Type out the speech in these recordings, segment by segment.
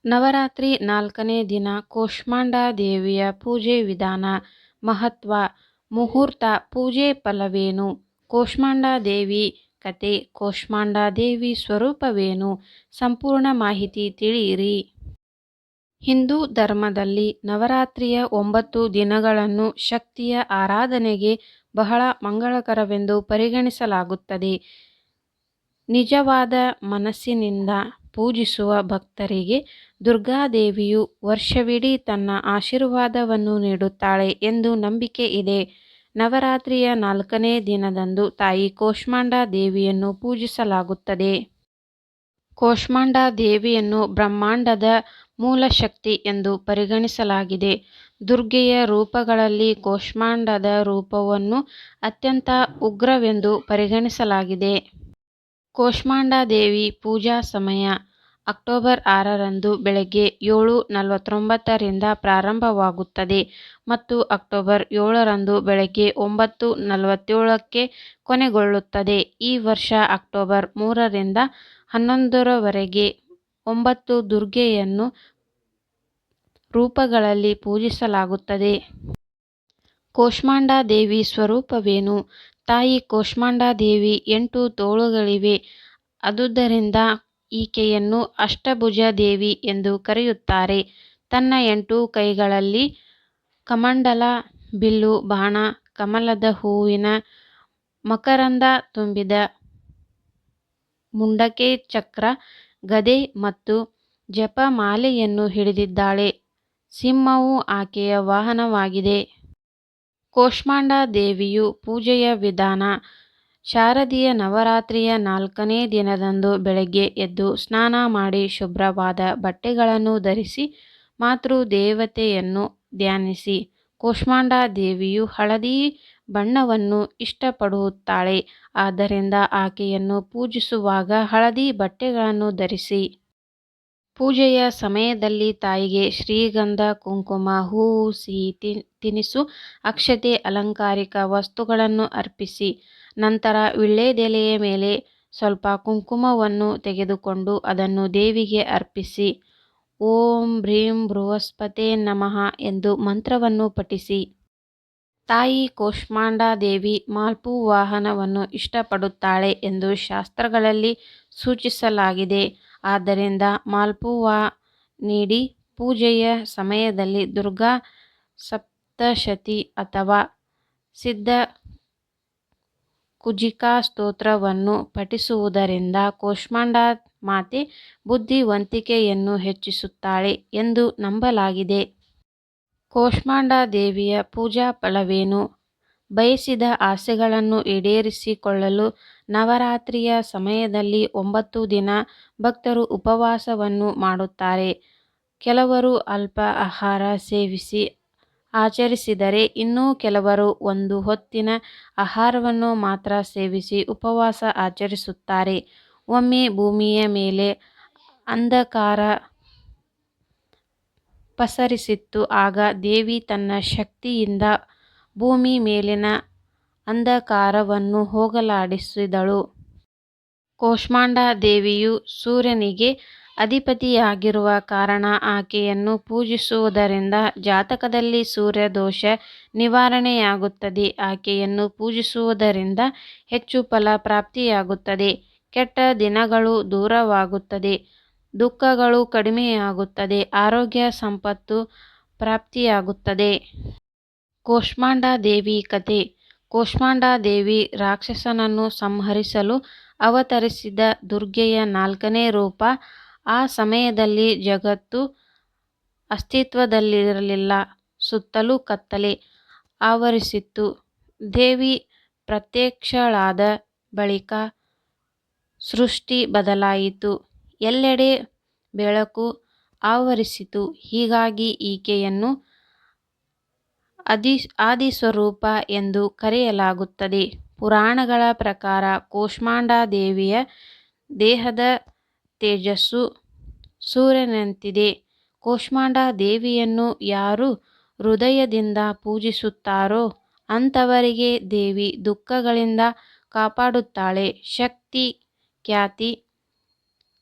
ನವರಾತ್ರಿ 4ನೇ ದಿನ ಕೂಷ್ಮಾಂಡಾ ದೇವಿಯ ಪೂಜೆ ವಿಧಾನ, ಮಹತ್ವ, ಮುಹೂರ್ತ, ಪೂಜೆ ಫಲವೇನು? ಕೂಷ್ಮಾಂಡಾ ದೇವಿ ಕಥೆ, ಕೂಷ್ಮಾಂಡಾ ದೇವಿ ಸ್ವರೂಪವೇನು? ಸಂಪೂರ್ಣ ಮಾಹಿತಿ ತಿಳಿಯಿರಿ. ಹಿಂದೂ ಧರ್ಮದಲ್ಲಿ ನವರಾತ್ರಿಯ 9 ದಿನಗಳನ್ನು ಶಕ್ತಿಯ ಆರಾಧನೆಗೆ ಬಹಳ ಮಂಗಳಕರವೆಂದು ಪರಿಗಣಿಸಲಾಗುತ್ತದೆ. ನಿಜವಾದ ಮನಸ್ಸಿನಿಂದ ಪೂಜಿಸುವ ಭಕ್ತರಿಗೆ ದುರ್ಗಾದೇವಿಯು ವರ್ಷವಿಡೀ ತನ್ನ ಆಶೀರ್ವಾದವನ್ನು ನೀಡುತ್ತಾಳೆ ಎಂದು ನಂಬಿಕೆ ಇದೆ. ನವರಾತ್ರಿಯ 4ನೇ ದಿನದಂದು ತಾಯಿ ಕೂಷ್ಮಾಂಡಾ ದೇವಿಯನ್ನು ಪೂಜಿಸಲಾಗುತ್ತದೆ. ಕೂಷ್ಮಾಂಡಾ ದೇವಿಯನ್ನು ಬ್ರಹ್ಮಾಂಡದ ಮೂಲಶಕ್ತಿ ಎಂದು ಪರಿಗಣಿಸಲಾಗಿದೆ. ದುರ್ಗೆಯ ರೂಪಗಳಲ್ಲಿ ಕೂಷ್ಮಾಂಡದ ರೂಪವನ್ನು ಅತ್ಯಂತ ಉಗ್ರವೆಂದು ಪರಿಗಣಿಸಲಾಗಿದೆ. ಕೂಷ್ಮಾಂಡಾ ದೇವಿ ಪೂಜಾ ಸಮಯ ಅಕ್ಟೋಬರ್ 6ರಂದು ಬೆಳಗ್ಗೆ 7:49 ರಿಂದ ಪ್ರಾರಂಭವಾಗುತ್ತದೆ ಮತ್ತು ಅಕ್ಟೋಬರ್ 7ರಂದು ಬೆಳಗ್ಗೆ 9:47ಕ್ಕೆ ಕೊನೆಗೊಳ್ಳುತ್ತದೆ. ಈ ವರ್ಷ ಅಕ್ಟೋಬರ್ 3ರಿಂದ 11ರವರೆಗೆ 9 ದುರ್ಗೆಯನ್ನು ರೂಪಗಳಲ್ಲಿ ಪೂಜಿಸಲಾಗುತ್ತದೆ. ಕೂಷ್ಮಾಂಡಾ ದೇವಿ ಸ್ವರೂಪವೇನು? ತಾಯಿ ಕೂಷ್ಮಾಂಡಾ ದೇವಿ 8 ತೋಳುಗಳಿವೆ. ಆದುದರಿಂದ ಈಕೆಯನ್ನು ಅಷ್ಟಭುಜ ದೇವಿ ಎಂದು ಕರೆಯುತ್ತಾರೆ. ತನ್ನ 8 ಕೈಗಳಲ್ಲಿ ಕಮಂಡಲ, ಬಿಲ್ಲು ಬಾಣ, ಕಮಲದ ಹೂವಿನ ಮಕರಂದ ತುಂಬಿದ ಮುಂಡಕೆ ಚಕ್ರ, ಗದೆ ಮತ್ತು ಜಪಮಾಲೆಯನ್ನು ಹಿಡಿದಿದ್ದಾಳೆ. ಸಿಂಹವು ಆಕೆಯ ವಾಹನವಾಗಿದೆ. ಕೂಷ್ಮಾಂಡಾ ದೇವಿಯ ಪೂಜೆಯ ವಿಧಾನ, ಶಾರದೀಯ ನವರಾತ್ರಿಯ 4ನೇ ದಿನದಂದು ಬೆಳಗ್ಗೆ ಎದ್ದು ಸ್ನಾನ ಮಾಡಿ ಶುಭ್ರವಾದ ಬಟ್ಟೆಗಳನ್ನು ಧರಿಸಿ ಮಾತೃದೇವತೆಯನ್ನು ಧ್ಯಾನಿಸಿ. ಕೂಷ್ಮಾಂಡಾ ದೇವಿಯು ಹಳದಿ ಬಣ್ಣವನ್ನು ಇಷ್ಟಪಡುತ್ತಾಳೆ. ಆದ್ದರಿಂದ ಆಕೆಯನ್ನು ಪೂಜಿಸುವಾಗ ಹಳದಿ ಬಟ್ಟೆಗಳನ್ನು ಧರಿಸಿ. ಪೂಜೆಯ ಸಮಯದಲ್ಲಿ ತಾಯಿಗೆ ಶ್ರೀಗಂಧ, ಕುಂಕುಮ, ಹೂವು, ಸಿಹಿ ತಿನಿಸು, ಅಕ್ಷತೆ, ಅಲಂಕಾರಿಕ ವಸ್ತುಗಳನ್ನು ಅರ್ಪಿಸಿ. ನಂತರ ವೀಳ್ಯದೆಲೆಯ ಮೇಲೆ ಸ್ವಲ್ಪ ಕುಂಕುಮವನ್ನು ತೆಗೆದುಕೊಂಡು ಅದನ್ನು ದೇವಿಗೆ ಅರ್ಪಿಸಿ. ಓಂ ಭ್ರೀಂ ಬೃಹಸ್ಪತೇ ನಮಃ ಎಂದು ಮಂತ್ರವನ್ನು ಪಠಿಸಿ. ತಾಯಿ ಕೂಷ್ಮಾಂಡಾ ದೇವಿ ಮಾಲ್ಪುವಾಹನವನ್ನು ಇಷ್ಟಪಡುತ್ತಾಳೆ ಎಂದು ಶಾಸ್ತ್ರಗಳಲ್ಲಿ ಸೂಚಿಸಲಾಗಿದೆ. ಆದ್ದರಿಂದ ಮಾಲ್ಪುವಾ ನೀಡಿ. ಪೂಜೆಯ ಸಮಯದಲ್ಲಿ ದುರ್ಗಾ ಸಪ್ತಶತಿ ಅಥವಾ ಸಿದ್ಧ ಕುಂಜಿಕಾ ಸ್ತೋತ್ರವನ್ನು ಪಠಿಸುವುದರಿಂದ ಕೂಷ್ಮಾಂಡಾ ಮಾತೆ ಬುದ್ಧಿವಂತಿಕೆಯನ್ನು ಹೆಚ್ಚಿಸುತ್ತಾಳೆ ಎಂದು ನಂಬಲಾಗಿದೆ. ಕೂಷ್ಮಾಂಡಾ ದೇವಿಯ ಪೂಜಾ ಫಲವೇನು? ಬಯಸಿದ ಆಸೆಗಳನ್ನು ಈಡೇರಿಸಿಕೊಳ್ಳಲು ನವರಾತ್ರಿಯ ಸಮಯದಲ್ಲಿ 9 ದಿನ ಭಕ್ತರು ಉಪವಾಸವನ್ನು ಮಾಡುತ್ತಾರೆ. ಕೆಲವರು ಅಲ್ಪ ಆಹಾರ ಸೇವಿಸಿ ಆಚರಿಸಿದರೆ, ಇನ್ನು ಕೆಲವರು ಒಂದು ಹೊತ್ತಿನ ಆಹಾರವನ್ನು ಮಾತ್ರ ಸೇವಿಸಿ ಉಪವಾಸ ಆಚರಿಸುತ್ತಾರೆ. ಒಮ್ಮೆ ಭೂಮಿಯ ಮೇಲೆ ಅಂಧಕಾರ ಪಸರಿಸಿತ್ತು. ಆಗ ದೇವಿ ತನ್ನ ಶಕ್ತಿಯಿಂದ ಭೂಮಿ ಮೇಲಿನ ಅಂಧಕಾರವನ್ನು ಹೋಗಲಾಡಿಸಿದಳು. ಕೂಷ್ಮಾಂಡಾ ದೇವಿಯು ಸೂರ್ಯನಿಗೆ ಅಧಿಪತಿಯಾಗಿರುವ ಕಾರಣ ಆಕೆಯನ್ನು ಪೂಜಿಸುವುದರಿಂದ ಜಾತಕದಲ್ಲಿ ಸೂರ್ಯ ದೋಷ ನಿವಾರಣೆಯಾಗುತ್ತದೆ. ಆಕೆಯನ್ನು ಪೂಜಿಸುವುದರಿಂದ ಹೆಚ್ಚು ಫಲ ಪ್ರಾಪ್ತಿಯಾಗುತ್ತದೆ. ಕೆಟ್ಟ ದಿನಗಳು ದೂರವಾಗುತ್ತದೆ. ದುಃಖಗಳು ಕಡಿಮೆಯಾಗುತ್ತದೆ. ಆರೋಗ್ಯ ಸಂಪತ್ತು ಪ್ರಾಪ್ತಿಯಾಗುತ್ತದೆ. ಕೂಷ್ಮಾಂಡಾ ದೇವಿ ಕಥೆ, ಕೂಷ್ಮಾಂಡಾ ದೇವಿ ರಾಕ್ಷಸನನ್ನು ಸಂಹರಿಸಲು ಅವತರಿಸಿದ ದುರ್ಗೆಯ 4ನೇ ರೂಪ. ಆ ಸಮಯದಲ್ಲಿ ಜಗತ್ತು ಅಸ್ತಿತ್ವದಲ್ಲಿರಲಿಲ್ಲ. ಸುತ್ತಲೂ ಕತ್ತಲೆ ಆವರಿಸಿತ್ತು. ದೇವಿ ಪ್ರತ್ಯಕ್ಷಳಾದ ಬಳಿಕ ಸೃಷ್ಟಿ ಬದಲಾಯಿತು. ಎಲ್ಲೆಡೆ ಬೆಳಕು ಆವರಿಸಿತು. ಹೀಗಾಗಿ ಈಕೆಯನ್ನು ಆದಿಸ್ವರೂಪ ಎಂದು ಕರೆಯಲಾಗುತ್ತದೆ. ಪುರಾಣಗಳ ಪ್ರಕಾರ ಕೂಷ್ಮಾಂಡಾ ದೇವಿಯ ದೇಹದ ತೇಜಸ್ಸು ಸೂರ್ಯನಂತಿದೆ. ಕೂಷ್ಮಾಂಡಾ ದೇವಿಯನ್ನು ಯಾರು ಹೃದಯದಿಂದ ಪೂಜಿಸುತ್ತಾರೋ ಅಂಥವರಿಗೆ ದೇವಿ ದುಃಖಗಳಿಂದ ಕಾಪಾಡುತ್ತಾಳೆ, ಶಕ್ತಿ, ಖ್ಯಾತಿ,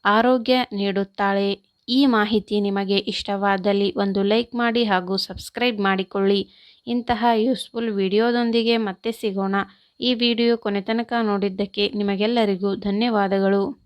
ಆರೋಗ್ಯ ನೀಡುತ್ತಾಳೆ. ಈ ಮಾಹಿತಿ ನಿಮಗೆ ಇಷ್ಟವಾದಲ್ಲಿ ಒಂದು ಲೈಕ್ ಮಾಡಿ ಹಾಗೂ ಸಬ್ಸ್ಕ್ರೈಬ್ ಮಾಡಿಕೊಳ್ಳಿ. ಇಂತಹ ಯೂಸ್ಫುಲ್ ವಿಡಿಯೋದೊಂದಿಗೆ ಮತ್ತೆ ಸಿಗೋಣ. ಈ ವಿಡಿಯೋ ಕೊನೆ ತನಕ ನೋಡಿದ್ದಕ್ಕೆ ನಿಮಗೆಲ್ಲರಿಗೂ ಧನ್ಯವಾದಗಳು.